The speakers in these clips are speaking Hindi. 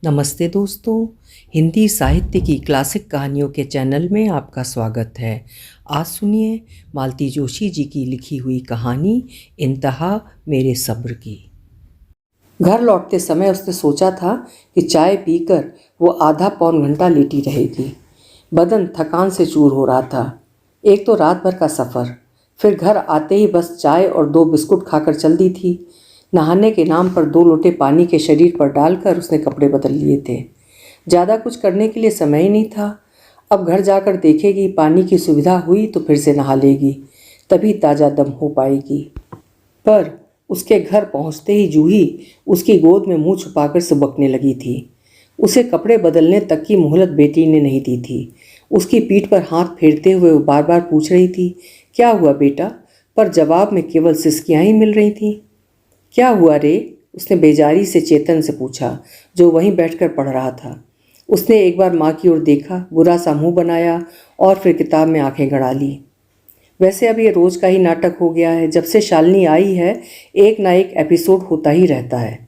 नमस्ते दोस्तों। हिंदी साहित्य की क्लासिक कहानियों के चैनल में आपका स्वागत है। आज सुनिए मालती जोशी जी की लिखी हुई कहानी इंतहा मेरे सब्र की। घर लौटते समय उसने सोचा था कि चाय पीकर वो आधा पौन घंटा लेटी रहेगी। बदन थकान से चूर हो रहा था। एक तो रात भर का सफ़र, फिर घर आते ही बस चाय और 2 बिस्कुट खाकर चल दी थी। नहाने के नाम पर 2 लोटे पानी के शरीर पर डालकर उसने कपड़े बदल लिए थे। ज़्यादा कुछ करने के लिए समय ही नहीं था। अब घर जाकर देखेगी पानी की सुविधा हुई तो फिर से नहा लेगी, तभी ताज़ा दम हो पाएगी। पर उसके घर पहुंचते ही जूही उसकी गोद में मुंह छुपाकर सुबकने लगी थी। उसे कपड़े बदलने तक की मोहलत बेटी ने नहीं दी थी। उसकी पीठ पर हाथ फेरते हुए वो बार बार पूछ रही थी, क्या हुआ बेटा? पर जवाब में केवल सिसकियाँ ही मिल रही थीं। क्या हुआ रे? उसने बेजारी से चेतन से पूछा, जो वहीं बैठकर पढ़ रहा था। उसने एक बार माँ की ओर देखा, बुरा सा मुंह बनाया और फिर किताब में आंखें गड़ा ली। वैसे अब ये रोज़ का ही नाटक हो गया है। जब से शालिनी आई है, एक ना एक एपिसोड होता ही रहता है।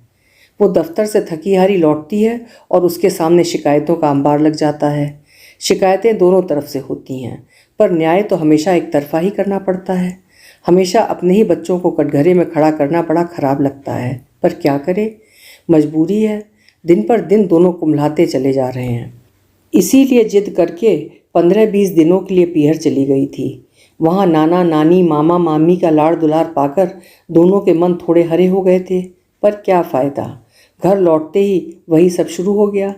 वो दफ्तर से थकी हारी लौटती है और उसके सामने शिकायतों का अंबार लग जाता है। शिकायतें दोनों तरफ से होती हैं, पर न्याय तो हमेशा एक तरफा ही करना पड़ता है। हमेशा अपने ही बच्चों को कटघरे में खड़ा करना बड़ा खराब लगता है, पर क्या करे, मजबूरी है। दिन पर दिन दोनों कुम्हलाते चले जा रहे हैं। इसीलिए जिद करके 15-20 दिनों के लिए पीहर चली गई थी। वहाँ नाना नानी मामा मामी का लाड़ दुलार पाकर दोनों के मन थोड़े हरे हो गए थे। पर क्या फ़ायदा, घर लौटते ही वही सब शुरू हो गया।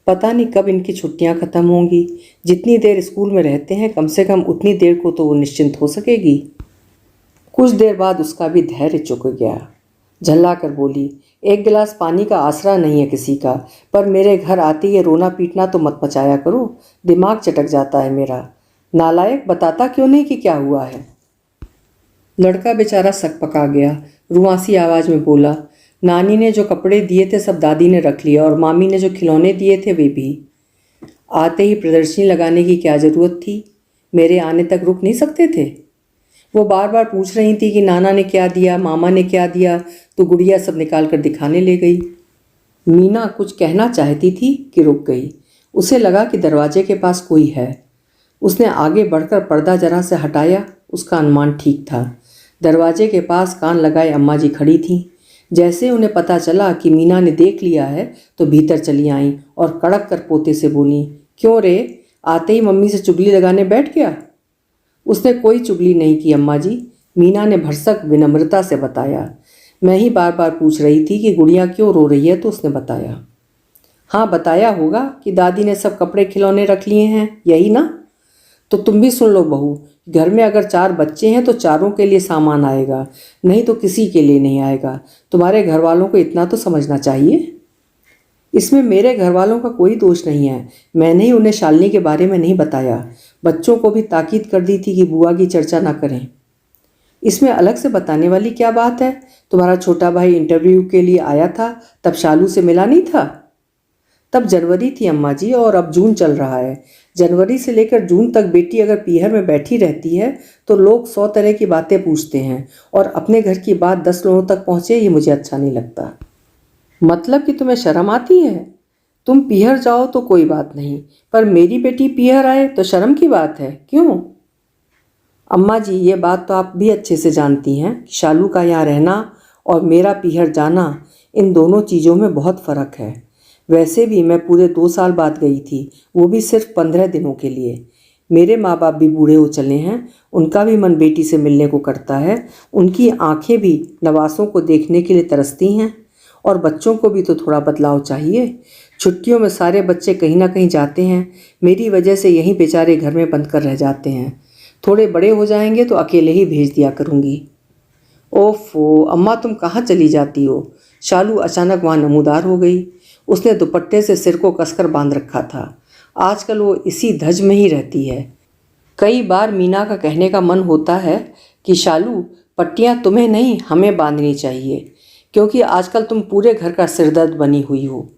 पता नहीं कब इनकी छुट्टियां ख़त्म होंगी। जितनी देर स्कूल में रहते हैं, कम से कम उतनी देर को तो वो निश्चिंत हो सकेगी। कुछ देर बाद उसका भी धैर्य चुक गया। झल्ला कर बोली, एक गिलास पानी का आसरा नहीं है किसी का, पर मेरे घर आते ही रोना पीटना तो मत मचाया करो। दिमाग चटक जाता है मेरा। नालायक, बताता क्यों नहीं कि क्या हुआ है? लड़का बेचारा सकपका गया। रुआसी आवाज़ में बोला, नानी ने जो कपड़े दिए थे सब दादी ने रख लिया, और मामी ने जो खिलौने दिए थे वे भी। आते ही प्रदर्शनी लगाने की क्या ज़रूरत थी? मेरे आने तक रुक नहीं सकते थे? वो बार बार पूछ रही थी कि नाना ने क्या दिया, मामा ने क्या दिया, तो गुड़िया सब निकाल कर दिखाने ले गई। मीना कुछ कहना चाहती थी कि रुक गई। उसे लगा कि दरवाजे के पास कोई है। उसने आगे बढ़कर पर्दा जरा से हटाया। उसका अनुमान ठीक था। दरवाजे के पास कान लगाए अम्मा जी खड़ी थीं। जैसे उन्हें पता चला कि मीना ने देख लिया है तो भीतर चली आईं और कड़क कर पोते से बोली, क्यों रे, आते ही मम्मी से चुगली लगाने बैठ गया? उसने कोई चुगली नहीं की अम्मा जी, मीना ने भरसक विनम्रता से बताया। मैं ही बार बार पूछ रही थी कि गुड़िया क्यों रो रही है, तो उसने बताया। हाँ, बताया होगा कि दादी ने सब कपड़े खिलौने रख लिए हैं, यही ना? तो तुम भी सुन लो बहू, घर में अगर 4 बच्चे हैं तो चारों के लिए सामान आएगा, नहीं तो किसी के लिए नहीं आएगा। तुम्हारे घर वालों को इतना तो समझना चाहिए। इसमें मेरे घर वालों का कोई दोष नहीं है। मैंने ही उन्हें शालिनी के बारे में नहीं बताया। बच्चों को भी ताकीद कर दी थी कि बुआ की चर्चा ना करें। इसमें अलग से बताने वाली क्या बात है? तुम्हारा छोटा भाई इंटरव्यू के लिए आया था, तब शालू से मिला नहीं था? तब जनवरी थी अम्मा जी, और अब जून चल रहा है। जनवरी से लेकर जून तक बेटी अगर पीहर में बैठी रहती है तो लोग 100 तरह की बातें पूछते हैं, और अपने घर की बात 10 लोगों तक पहुँचे, ये मुझे अच्छा नहीं लगता। मतलब कि तुम्हें शर्म आती है? तुम पीहर जाओ तो कोई बात नहीं, पर मेरी बेटी पीहर आए तो शर्म की बात है, क्यों? अम्मा जी, ये बात तो आप भी अच्छे से जानती हैं कि शालू का यहाँ रहना और मेरा पीहर जाना, इन दोनों चीज़ों में बहुत फ़र्क है। वैसे भी मैं पूरे 2 साल बाद गई थी, वो भी सिर्फ 15 दिनों के लिए। मेरे माँ बाप भी बूढ़े हो चले हैं, उनका भी मन बेटी से मिलने को करता है। उनकी आंखें भी नवासों को देखने के लिए तरसती हैं, और बच्चों को भी तो थोड़ा बदलाव चाहिए। छुट्टियों में सारे बच्चे कहीं ना कहीं जाते हैं, मेरी वजह से यहीं बेचारे घर में बंद कर रह जाते हैं। थोड़े बड़े हो जाएंगे तो अकेले ही भेज दिया करूँगी। ओफो अम्मा, तुम कहाँ चली जाती हो? शालू अचानक वहाँ नमूदार हो गई। उसने दुपट्टे से सिर को कसकर बांध रखा था। आजकल वो इसी धज में ही रहती है। कई बार मीना का कहने का मन होता है कि शालू, पट्टियाँ तुम्हें नहीं हमें बांधनी चाहिए, क्योंकि आजकल तुम पूरे घर का सिरदर्द बनी हुई हो।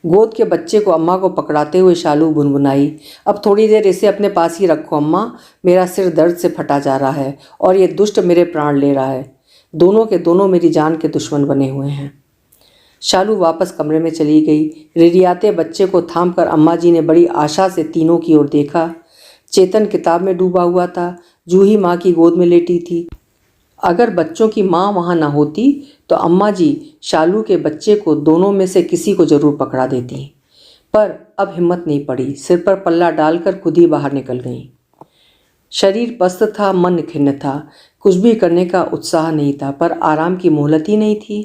गोद के बच्चे को अम्मा को पकड़ाते हुए शालू बुनबुनाई, अब थोड़ी देर इसे अपने पास ही रखो अम्मा, मेरा सिर दर्द से फटा जा रहा है और ये दुष्ट मेरे प्राण ले रहा है। दोनों के दोनों मेरी जान के दुश्मन बने हुए हैं। शालू वापस कमरे में चली गई। रिरियाते बच्चे को थामकर अम्मा जी ने बड़ी आशा से तीनों की ओर देखा। चेतन किताब में डूबा हुआ था, जूही माँ की गोद में लेटी थी। अगर बच्चों की माँ वहाँ न होती तो अम्मा जी शालू के बच्चे को दोनों में से किसी को जरूर पकड़ा देती, पर अब हिम्मत नहीं पड़ी। सिर पर पल्ला डालकर खुद ही बाहर निकल गईं। शरीर पस्त था, मन खिन्न था, कुछ भी करने का उत्साह नहीं था, पर आराम की मोहलत ही नहीं थी।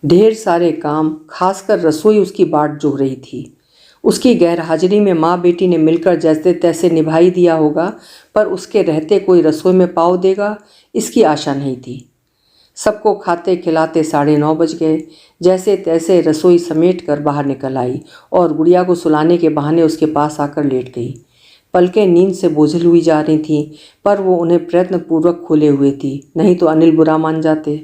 ढेर सारे काम, खासकर रसोई उसकी बाट जोह रही थी। उसकी गैरहाजिरी में माँ बेटी ने मिलकर जैसे तैसे निभाई दिया होगा, पर उसके रहते कोई रसोई में पाँव देगा इसकी आशा नहीं थी। सबको खाते खिलाते 9:30 बज गए। जैसे तैसे रसोई समेट कर बाहर निकल आई और गुड़िया को सुलाने के बहाने उसके पास आकर लेट गई। पलकें नींद से बोझल हुई जा रही थीं, पर वो उन्हें प्रयत्नपूर्वक खोले हुए थी, नहीं तो अनिल बुरा मान जाते।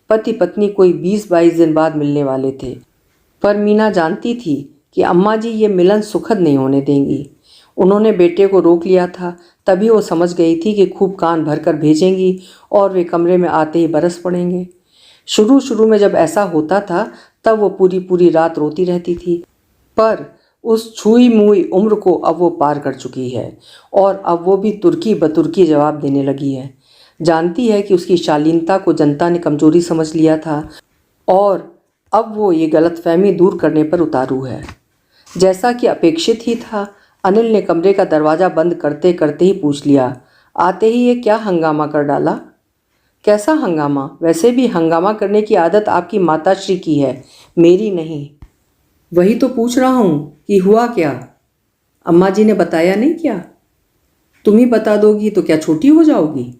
पति पत्नी कोई 20-22 दिन बाद मिलने वाले थे, पर मीना जानती थी कि अम्मा जी ये मिलन सुखद नहीं होने देंगी। उन्होंने बेटे को रोक लिया था, तभी वो समझ गई थी कि खूब कान भरकर भेजेंगी और वे कमरे में आते ही बरस पड़ेंगे। शुरू शुरू में जब ऐसा होता था तब वो पूरी पूरी रात रोती रहती थी, पर उस छुई मुई उम्र को अब वो पार कर चुकी है और अब वो भी तुर्की बतुर्की जवाब देने लगी है। जानती है कि उसकी शालीनता को जनता ने कमजोरी समझ लिया था और अब वो ये गलतफहमी दूर करने पर उतारू है। जैसा कि अपेक्षित ही था, अनिल ने कमरे का दरवाज़ा बंद करते करते ही पूछ लिया, आते ही ये क्या हंगामा कर डाला? कैसा हंगामा? वैसे भी हंगामा करने की आदत आपकी माताश्री की है, मेरी नहीं। वही तो पूछ रहा हूँ कि हुआ क्या? अम्मा जी ने बताया नहीं क्या? तुम ही बता दोगी तो क्या छोटी हो जाओगी?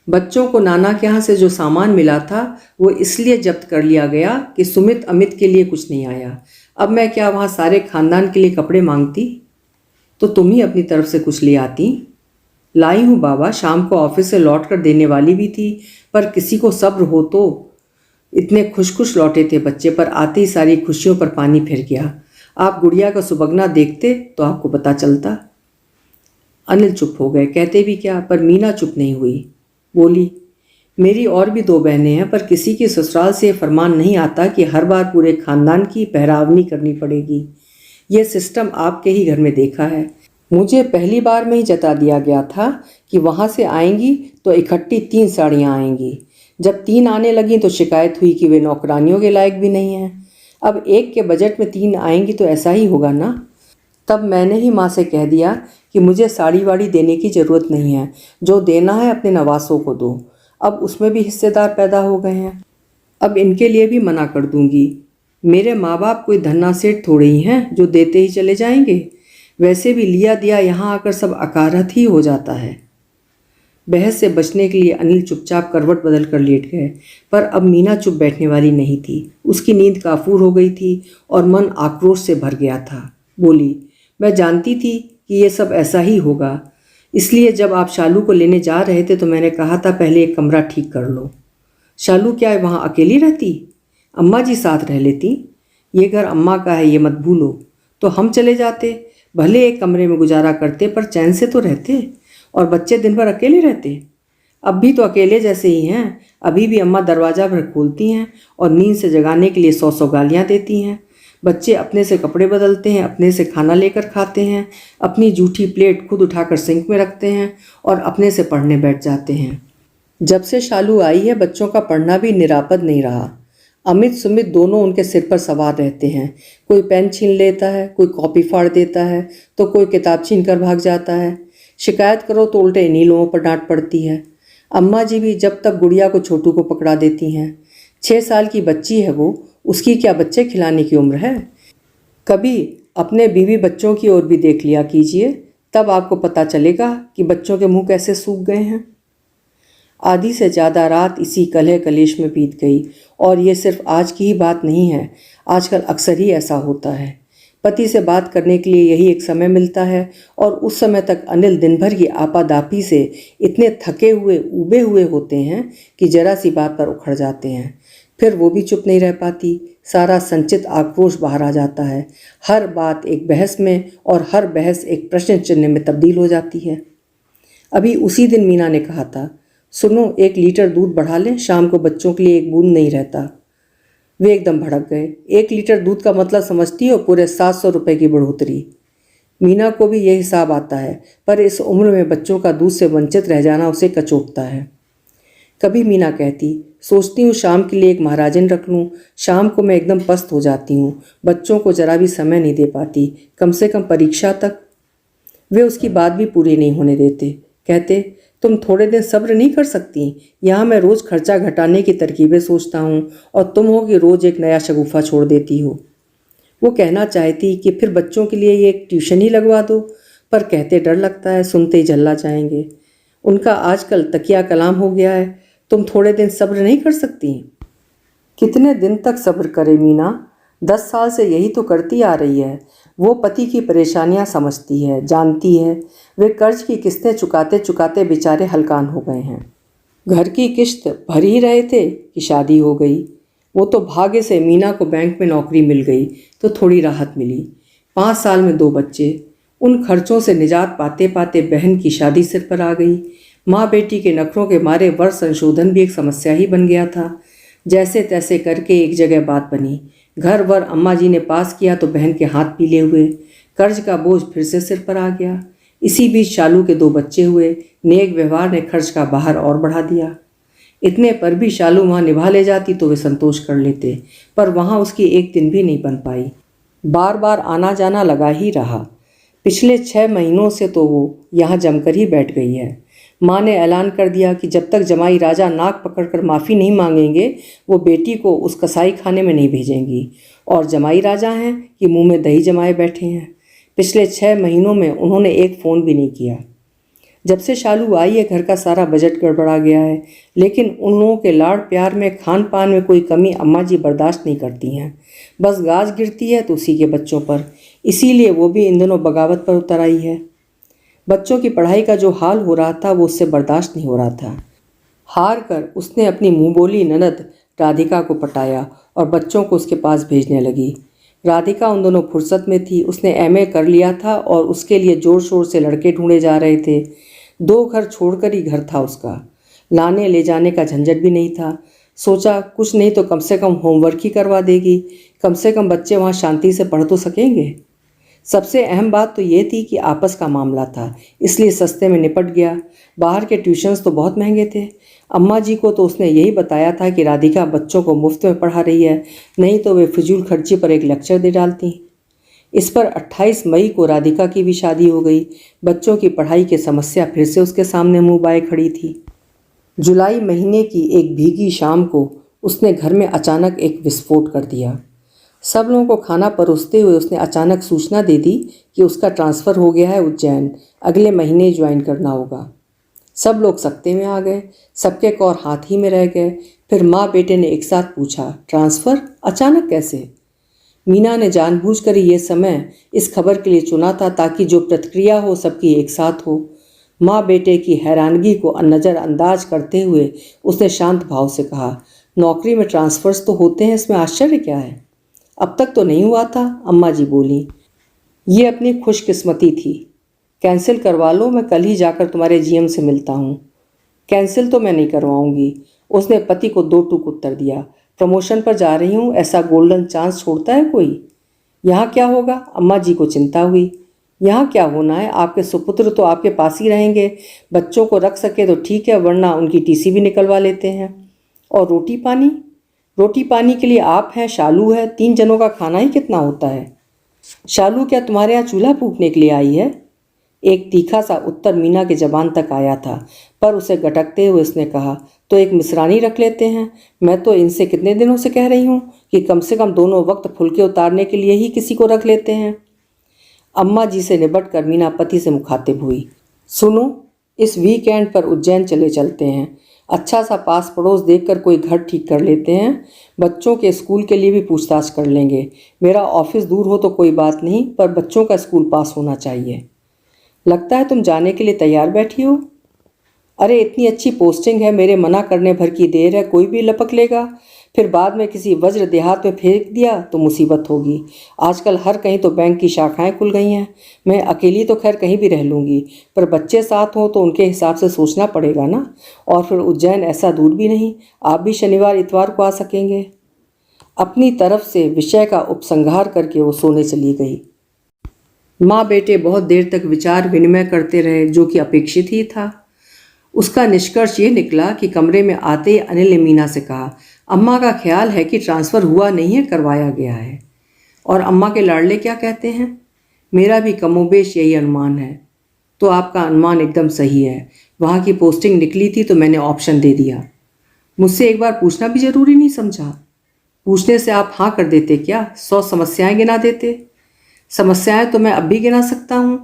बच्चों को नाना के यहाँ से जो सामान मिला था वो इसलिए जब्त कर लिया गया कि सुमित अमित के लिए कुछ नहीं आया। अब मैं क्या वहाँ सारे खानदान के लिए कपड़े मांगती? तो तुम ही अपनी तरफ से कुछ ले आती। लाई हूँ बाबा, शाम को ऑफिस से लौट कर देने वाली भी थी, पर किसी को सब्र हो तो। इतने खुश खुश लौटे थे बच्चे, पर आते ही सारी खुशियों पर पानी फिर गया। आप गुड़िया का सुबगना देखते तो आपको पता चलता। अनिल चुप हो गए, कहते भी क्या, पर मीना चुप नहीं हुई। बोली, मेरी और भी 2 बहनें हैं, पर किसी की ससुराल से फरमान नहीं आता कि हर बार पूरे खानदान की पहरावनी करनी पड़ेगी। यह सिस्टम आपके ही घर में देखा है। मुझे पहली बार में ही जता दिया गया था कि वहाँ से आएंगी तो इकट्ठी 3 साड़ियाँ आएंगी। जब 3 आने लगी तो शिकायत हुई कि वे नौकरानियों के लायक भी नहीं हैं। अब एक के बजट में 3 आएंगी तो ऐसा ही होगा ना। तब मैंने ही माँ से कह दिया कि मुझे साड़ी वाड़ी देने की ज़रूरत नहीं है, जो देना है अपने नवासों को दो। अब उसमें भी हिस्सेदार पैदा हो गए हैं, अब इनके लिए भी मना कर दूंगी। मेरे माँ बाप कोई धन्ना सेठ थोड़े ही हैं जो देते ही चले जाएंगे। वैसे भी लिया दिया यहाँ आकर सब अकारत ही हो जाता है। बहस से बचने के लिए अनिल चुपचाप करवट बदल कर लेट गए, पर अब मीना चुप बैठने वाली नहीं थी। उसकी नींद काफूर हो गई थी और मन आक्रोश से भर गया था। बोली, मैं जानती थी कि ये सब ऐसा ही होगा, इसलिए जब आप शालू को लेने जा रहे थे तो मैंने कहा था पहले एक कमरा ठीक कर लो। शालू क्या वहाँ अकेली रहती? अम्मा जी साथ रह लेती। ये घर अम्मा का है, ये मत भूलो। तो हम चले जाते, भले एक कमरे में गुजारा करते, पर चैन से तो रहते। और बच्चे दिन भर अकेले रहते। अब भी तो अकेले जैसे ही हैं। अभी भी अम्मा दरवाज़ा भर खोलती हैं और नींद से जगाने के लिए 100 गालियाँ देती हैं। बच्चे अपने से कपड़े बदलते हैं, अपने से खाना लेकर खाते हैं, अपनी जूठी प्लेट खुद उठाकर सिंक में रखते हैं और अपने से पढ़ने बैठ जाते हैं। जब से शालू आई है बच्चों का पढ़ना भी निरापद नहीं रहा। अमित सुमित दोनों उनके सिर पर सवार रहते हैं। कोई पेन छीन लेता है, कोई कॉपी फाड़ देता है, तो कोई किताब छीन कर भाग जाता है। शिकायत करो तो उल्टे इन्हीं लोगों पर डांट पड़ती है। अम्मा जी भी जब तक गुड़िया को छोटू को पकड़ा देती हैं। 6 साल की बच्ची है वो, उसकी क्या बच्चे खिलाने की उम्र है? कभी अपने बीवी बच्चों की ओर भी देख लिया कीजिए, तब आपको पता चलेगा कि बच्चों के मुंह कैसे सूख गए हैं। आधी से ज़्यादा रात इसी कलह कलेश में बीत गई, और ये सिर्फ आज की ही बात नहीं है, आजकल अक्सर ही ऐसा होता है। पति से बात करने के लिए यही एक समय मिलता है, और उस समय तक अनिल दिन भर की आपादापी से इतने थके हुए उबे हुए होते हैं कि जरा सी बात पर उखड़ जाते हैं। फिर वो भी चुप नहीं रह पाती, सारा संचित आक्रोश बाहर आ जाता है। हर बात एक बहस में और हर बहस एक प्रश्न चिन्ह में तब्दील हो जाती है। अभी उसी दिन मीना ने कहा था, सुनो 1 लीटर दूध बढ़ा लें, शाम को बच्चों के लिए 1 बूंद नहीं रहता। वे एकदम भड़क गए। 1 लीटर दूध का मतलब समझती हो? पूरे 700 रुपये की बढ़ोतरी। मीना को भी यह हिसाब आता है, पर इस उम्र में बच्चों का दूध से वंचित रह जाना उसे कचोटता है। कभी मीना कहती, सोचती हूँ शाम के लिए एक महाराजन रख लूँ। शाम को मैं एकदम पस्त हो जाती हूँ, बच्चों को जरा भी समय नहीं दे पाती, कम से कम परीक्षा तक। वे उसकी बात भी पूरी नहीं होने देते। कहते, तुम थोड़े दिन सब्र नहीं कर सकती? यहाँ मैं रोज़ खर्चा घटाने की तरकीबें सोचता हूँ और तुम हो कि रोज़ एक नया शगुफा छोड़ देती हो। वो कहना चाहती कि फिर बच्चों के लिए ये एक ट्यूशन ही लगवा दो, पर कहते डर लगता है, सुनते ही जल्ला जाएंगे। उनका आजकल तकिया कलाम हो गया है। तुम थोड़े दिन सब्र नहीं कर सकती? कितने दिन तक सब्र करे मीना? 10 साल से यही तो करती आ रही है। वो पति की परेशानियां समझती है, जानती है। वे कर्ज की किस्तें चुकाते चुकाते बेचारे हलकान हो गए हैं। घर की किश्त भर ही रहे थे कि शादी हो गई। वो तो भाग्य से मीना को बैंक में नौकरी मिल गई तो थोड़ी राहत मिली। 5 साल में 2 बच्चे। उन खर्चों से निजात पाते पाते बहन की शादी सिर पर आ गई। माँ बेटी के नखरों के मारे वर्ष संशोधन भी एक समस्या ही बन गया था। जैसे तैसे करके एक जगह बात बनी। घर वर अम्मा जी ने पास किया तो बहन के हाथ पीले हुए। कर्ज का बोझ फिर से सिर पर आ गया। इसी बीच शालू के 2 बच्चे हुए। नेक व्यवहार ने खर्च का बाहर और बढ़ा दिया। इतने पर भी शालू वहाँ निभा ले जाती तो वे संतोष कर लेते, पर वहाँ उसकी एक दिन भी नहीं बन पाई। बार बार आना जाना लगा ही रहा। पिछले 6 महीनों से तो वो यहाँ जमकर ही बैठ गई है। माँ ने ऐलान कर दिया कि जब तक जमाई राजा नाक पकड़कर माफ़ी नहीं मांगेंगे वो बेटी को उस कसाई खाने में नहीं भेजेंगी। और जमाई राजा हैं कि मुंह में दही जमाए बैठे हैं। पिछले 6 महीनों में उन्होंने एक फ़ोन भी नहीं किया। जब से शालू आई है घर का सारा बजट गड़बड़ा गया है, लेकिन उन लोगों के लाड़ प्यार में, खान पान में कोई कमी अम्मा जी बर्दाश्त नहीं करती हैं। बस गाज गिरती है तो उसी के बच्चों पर। इसीलिए वो भी इन दिनों बगावत पर उतर आई है। बच्चों की पढ़ाई का जो हाल हो रहा था वो उससे बर्दाश्त नहीं हो रहा था। हार कर उसने अपनी मुँह बोली ननद राधिका को पटाया और बच्चों को उसके पास भेजने लगी। राधिका उन दोनों फुर्सत में थी। उसने एमए कर लिया था और उसके लिए जोर शोर से लड़के ढूंढे जा रहे थे। 2 घर छोड़कर ही घर था उसका। लाने ले जाने का झंझट भी नहीं था। सोचा कुछ नहीं तो कम से कम होमवर्क ही करवा देगी। कम से कम बच्चे वहाँ शांति से पढ़ तो सकेंगे। सबसे अहम बात तो ये थी कि आपस का मामला था, इसलिए सस्ते में निपट गया। बाहर के ट्यूशन्स तो बहुत महंगे थे। अम्मा जी को तो उसने यही बताया था कि राधिका बच्चों को मुफ्त में पढ़ा रही है, नहीं तो वे फिजूल खर्ची पर एक लेक्चर दे डालती। इस पर 28 मई को राधिका की भी शादी हो गई। बच्चों की पढ़ाई की समस्या फिर से उसके सामने मुंह बाए खड़ी थी। जुलाई महीने की एक भीगी शाम को उसने घर में अचानक एक विस्फोट कर दिया। सब लोगों को खाना परोसते हुए उसने अचानक सूचना दे दी कि उसका ट्रांसफ़र हो गया है उज्जैन, अगले महीने ज्वाइन करना होगा। सब लोग सकते में आ गए, सबके कौर हाथ ही में रह गए। फिर माँ बेटे ने एक साथ पूछा, ट्रांसफ़र अचानक कैसे? मीना ने जानबूझकर ये समय इस खबर के लिए चुना था ताकि जो प्रतिक्रिया हो सबकी एक साथ हो। माँ बेटे की हैरानगी को नज़रअंदाज करते हुए उसने शांत भाव से कहा, नौकरी में ट्रांसफ़र्स तो होते हैं, इसमें आश्चर्य क्या है? अब तक तो नहीं हुआ था, अम्मा जी बोली। ये अपनी खुशकिस्मती थी। कैंसिल करवा लो, मैं कल ही जाकर तुम्हारे जीएम से मिलता हूँ। कैंसिल तो मैं नहीं करवाऊँगी, उसने पति को 2 टूक उत्तर दिया। प्रमोशन पर जा रही हूँ, ऐसा गोल्डन चांस छोड़ता है कोई? यहाँ क्या होगा? अम्मा जी को चिंता हुई। यहाँ क्या होना है, आपके सुपुत्र तो आपके पास ही रहेंगे। बच्चों को रख सके तो ठीक है, वरना उनकी टीसी भी निकलवा लेते हैं। और रोटी पानी? रोटी पानी के लिए आप हैं, शालू है, 3 जनों का खाना ही कितना होता है? शालू क्या तुम्हारे यहाँ चूल्हा फूंकने के लिए आई है? एक तीखा सा उत्तर मीना के जबान तक आया था, पर उसे गटकते हुए उसने कहा, तो एक मिसरानी रख लेते हैं। मैं तो इनसे कितने दिनों से कह रही हूँ कि कम से कम दोनों वक्त फुलके उतारने के लिए ही किसी को रख लेते हैं। अम्मा जी से निबट कर मीना पति से मुखातिब हुई, सुनो, इस वीकेंड पर उज्जैन चले चलते हैं। अच्छा सा पास पड़ोस देखकर कोई घर ठीक कर लेते हैं। बच्चों के स्कूल के लिए भी पूछताछ कर लेंगे। मेरा ऑफिस दूर हो तो कोई बात नहीं, पर बच्चों का स्कूल पास होना चाहिए। लगता है तुम जाने के लिए तैयार बैठी हो। अरे इतनी अच्छी पोस्टिंग है, मेरे मना करने भर की देर है, कोई भी लपक लेगा। फिर बाद में किसी वज्र देहात में फेंक दिया तो मुसीबत होगी। आजकल हर कहीं तो बैंक की शाखाएं खुल गई हैं। मैं अकेली तो खैर कहीं भी रह लूँगी, पर बच्चे साथ हों तो उनके हिसाब से सोचना पड़ेगा ना। और फिर उज्जैन ऐसा दूर भी नहीं, आप भी शनिवार इतवार को आ सकेंगे। अपनी तरफ से विषय का उपसंहार करके वो सोने चली गई। माँ बेटे बहुत देर तक विचार विनिमय करते रहे, जो कि अपेक्षित ही था। उसका निष्कर्ष ये निकला कि कमरे में आते ही अनिल ने मीना से कहा, अम्मा का ख्याल है कि ट्रांसफ़र हुआ नहीं है, करवाया गया है। और अम्मा के लाडले क्या कहते हैं? मेरा भी कमोबेश यही अनुमान है। तो आपका अनुमान एकदम सही है। वहाँ की पोस्टिंग निकली थी तो मैंने ऑप्शन दे दिया। मुझसे एक बार पूछना भी जरूरी नहीं समझा? पूछने से आप हाँ कर देते क्या? 100 समस्याएं गिना देते। समस्याएं तो मैं अब भी गिना सकता हूँ,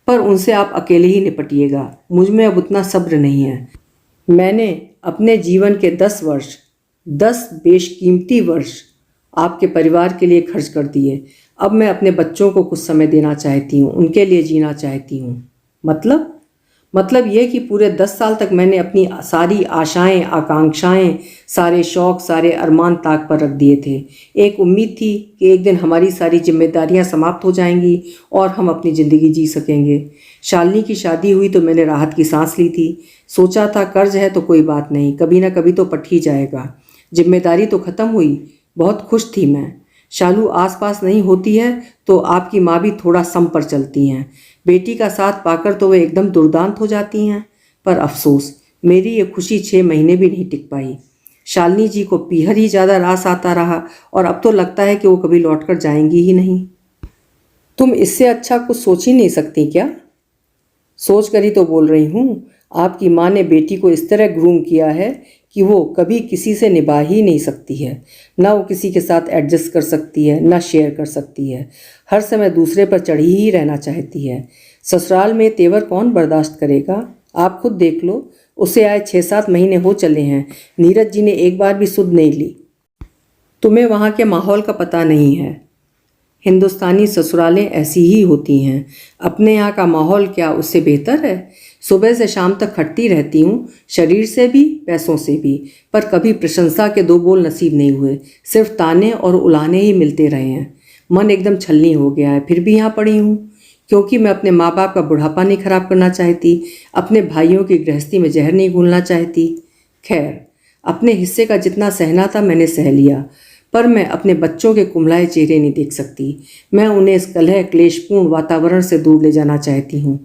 पर उनसे आप अकेले ही निपटिएगा। मुझ में अब उतना सब्र नहीं है। मैंने अपने जीवन के 10 बेशकीमती वर्ष आपके परिवार के लिए खर्च कर दिए। अब मैं अपने बच्चों को कुछ समय देना चाहती हूँ, उनके लिए जीना चाहती हूँ। मतलब ये कि पूरे 10 साल तक मैंने अपनी सारी आशाएं, आकांक्षाएं, सारे शौक, सारे अरमान ताक पर रख दिए थे। एक उम्मीद थी कि एक दिन हमारी सारी जिम्मेदारियां समाप्त हो जाएंगी और हम अपनी ज़िंदगी जी सकेंगे। शालिनी की शादी हुई तो मैंने राहत की सांस ली थी। सोचा था कर्ज है तो कोई बात नहीं, कभी ना कभी तो पट ही जाएगा। जिम्मेदारी तो ख़त्म हुई, बहुत खुश थी मैं। शालू आसपास नहीं होती है तो आपकी माँ भी थोड़ा सम पर चलती हैं। बेटी का साथ पाकर तो वे एकदम दुर्दांत हो जाती हैं। पर अफसोस, मेरी ये खुशी 6 महीने भी नहीं टिक पाई। शालिनी जी को पीहर ही ज़्यादा रास आता रहा और अब तो लगता है कि वो कभी लौटकर जाएंगी ही नहीं। तुम इससे अच्छा कुछ सोच ही नहीं सकती क्या? सोच कर ही तो बोल रही हूँ। आपकी माँ ने बेटी को इस तरह ग्रूम किया है कि वो कभी किसी से निभा ही नहीं सकती है। ना वो किसी के साथ एडजस्ट कर सकती है, ना शेयर कर सकती है। हर समय दूसरे पर चढ़ी ही रहना चाहती है। ससुराल में तेवर कौन बर्दाश्त करेगा? आप खुद देख लो, उसे आए 6-7 महीने हो चले हैं, नीरज जी ने एक बार भी सुध नहीं ली। तुम्हें वहाँ के माहौल का पता नहीं है। हिंदुस्तानी ससुरालें ऐसी ही होती हैं। अपने यहाँ का माहौल क्या उससे बेहतर है? सुबह से शाम तक खटती रहती हूँ, शरीर से भी पैसों से भी, पर कभी प्रशंसा के 2 बोल नसीब नहीं हुए। सिर्फ ताने और उलाने ही मिलते रहे हैं। मन एकदम छलनी हो गया है, फिर भी यहाँ पड़ी हूँ क्योंकि मैं अपने माँ बाप का बुढ़ापा नहीं खराब करना चाहती, अपने भाइयों की गृहस्थी में जहर नहीं घोलना चाहती। खैर, अपने हिस्से का जितना सहना था मैंने सह लिया, पर मैं अपने बच्चों के कुम्हलाए चेहरे नहीं देख सकती। मैं उन्हें इस कलह क्लेशपूर्ण वातावरण से दूर ले जाना चाहती हूँ।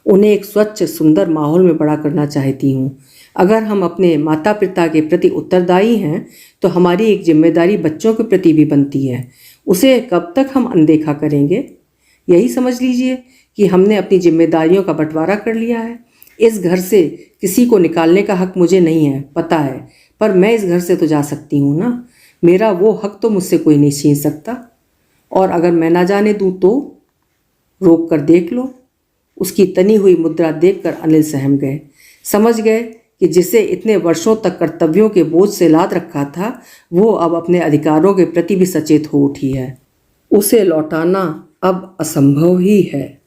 उन्हें एक स्वच्छ सुंदर माहौल में बड़ा करना चाहती हूँ। अगर हम अपने माता पिता के प्रति उत्तरदायी हैं तो हमारी एक जिम्मेदारी बच्चों के प्रति भी बनती है। उसे कब तक हम अनदेखा करेंगे? यही समझ लीजिए कि हमने अपनी जिम्मेदारियों का बंटवारा कर लिया है। इस घर से किसी को निकालने का हक मुझे नहीं है, पता है, पर मैं इस घर से तो जा सकती हूँ ना। मेरा वो हक तो मुझसे कोई नहीं छीन सकता। और अगर मैं ना जाने दूँ तो? रोक कर देख लो। उसकी तनी हुई मुद्रा देखकर अनिल सहम गए। समझ गए कि जिसे इतने वर्षों तक कर्तव्यों के बोझ से लाद रखा था, वो अब अपने अधिकारों के प्रति भी सचेत हो उठी है। उसे लौटाना अब असंभव ही है।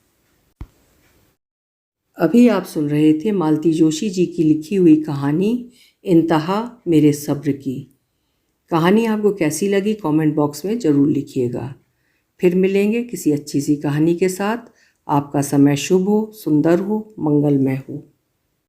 अभी आप सुन रहे थे मालती जोशी जी की लिखी हुई कहानी इंतहा मेरे सब्र की। कहानी आपको कैसी लगी कमेंट बॉक्स में ज़रूर लिखिएगा। फिर मिलेंगे किसी अच्छी सी कहानी के साथ। आपका समय शुभ हो, सुंदर हो, मंगलमय हो।